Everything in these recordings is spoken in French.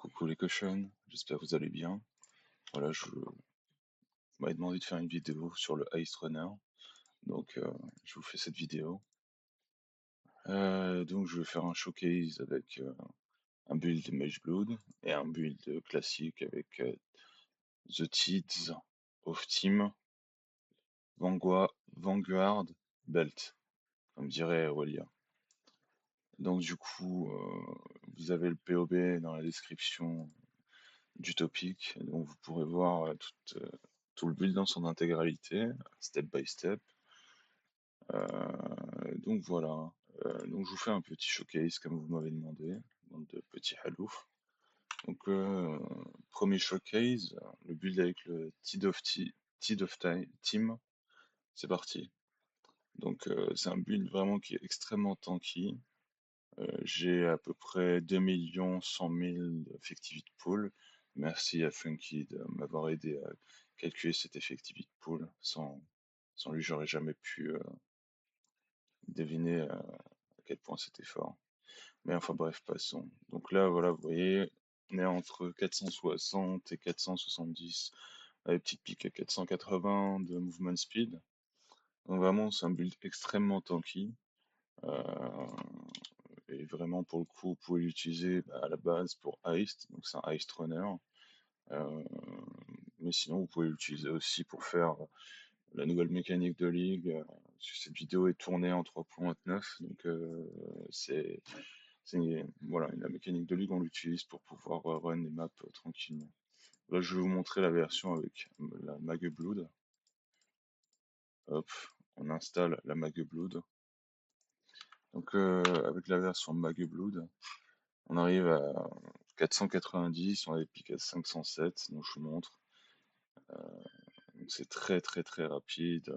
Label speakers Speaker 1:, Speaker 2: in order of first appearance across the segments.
Speaker 1: Coucou les cochons, j'espère que vous allez bien. Voilà, je m'avais demandé de faire une vidéo sur le Ice Runner, donc je vous fais cette vidéo. Donc je vais faire un showcase avec un build Mage Blood et un build classique avec The Tides of Team Vanguard Belt, comme dirait Aurelia. Donc du coup, vous avez le POB dans la description du topic, donc vous pourrez voir tout le build dans son intégralité, step by step. Donc voilà, donc je vous fais un petit showcase comme vous m'avez demandé, bande de petits halouf. Donc premier showcase, le build avec le Team, c'est parti. Donc c'est un build vraiment qui est extrêmement tanky. J'ai à peu près 2 100 000 d'effectivity pool. Merci à Funky de m'avoir aidé à calculer cette effectivity pool. Sans lui, j'aurais jamais pu deviner à quel point c'était fort. Mais enfin bref, passons. Donc là, voilà, vous voyez, on est entre 460 et 470, avec petite pique à 480 de movement speed. Donc vraiment, c'est un build extrêmement tanky. Euh, et vraiment, pour le coup, vous pouvez l'utiliser à la base pour Heist, donc c'est un Heist Runner. Euh, mais sinon, vous pouvez l'utiliser aussi pour faire la nouvelle mécanique de ligue. Cette vidéo est tournée en 3.9, donc voilà, la mécanique de ligue, on l'utilise pour pouvoir run les maps tranquillement. Là, je vais vous montrer la version avec la Mageblood. Hop, on installe la Mageblood. Donc, avec la version Mageblood, on arrive à 490, on a des pics à 507, donc je vous montre. Donc c'est très très très rapide.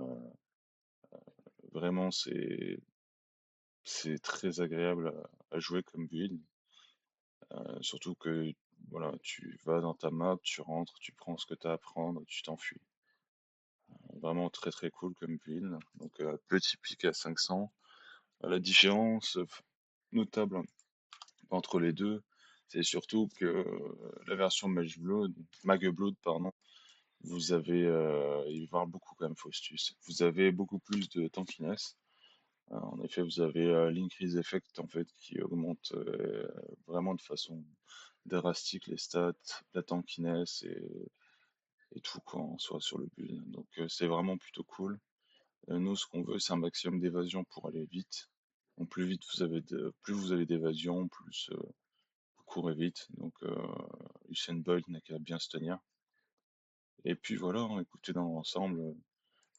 Speaker 1: Vraiment, c'est très agréable à jouer comme build. Surtout que voilà, tu vas dans ta map, tu rentres, tu prends ce que tu as à prendre, tu t'enfuis. Vraiment très très cool comme build. Donc petit pic à 500. La différence notable entre les deux, c'est surtout que la version Mageblood, pardon, vous avez, il va y avoir beaucoup quand même Faustus. Vous avez beaucoup plus de tankiness. En effet, vous avez l'increase effect en fait qui augmente vraiment de façon drastique les stats, la tankiness et tout quoi en soi sur le build. Donc c'est vraiment plutôt cool. Nous, ce qu'on veut, c'est un maximum d'évasion pour aller vite. Donc plus vite plus vous avez d'évasion, plus vous courez vite. Donc Usain Bolt n'a qu'à bien se tenir. Et puis voilà, hein, écoutez, dans l'ensemble,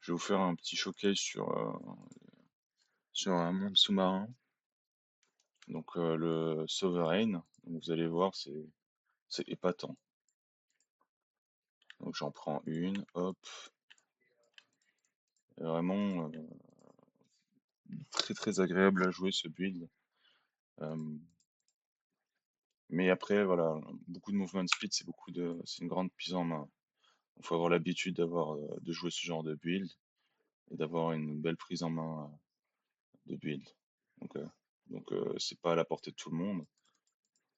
Speaker 1: je vais vous faire un petit showcase sur un monde sous-marin. Donc le Sovereign, donc vous allez voir, c'est épatant. Donc j'en prends une, hop. Et vraiment très très agréable à jouer ce build. Euh, mais après, voilà, beaucoup de movement speed, c'est une grande prise en main. Il faut avoir l'habitude de jouer ce genre de build et d'avoir une belle prise en main de build. Donc, c'est pas à la portée de tout le monde.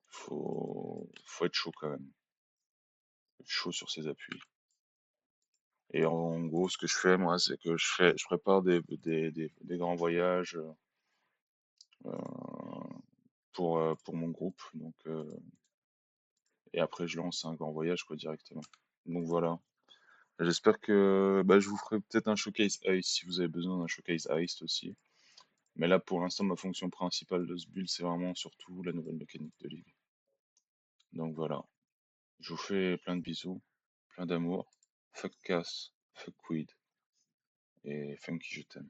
Speaker 1: Faut être chaud quand même. Être chaud sur ses appuis. Et en gros, ce que je fais, moi, c'est que je prépare des grands voyages pour mon groupe. Donc, et après, je lance un grand voyage, quoi, directement. Donc voilà. J'espère que bah, je vous ferai peut-être un showcase Heist si vous avez besoin d'un showcase Heist aussi. Mais là, pour l'instant, ma fonction principale de ce build, c'est vraiment surtout la nouvelle mécanique de ligue. Donc voilà. Je vous fais plein de bisous, plein d'amour. Fuck Cass, fuck Quid et Funky, je t'aime.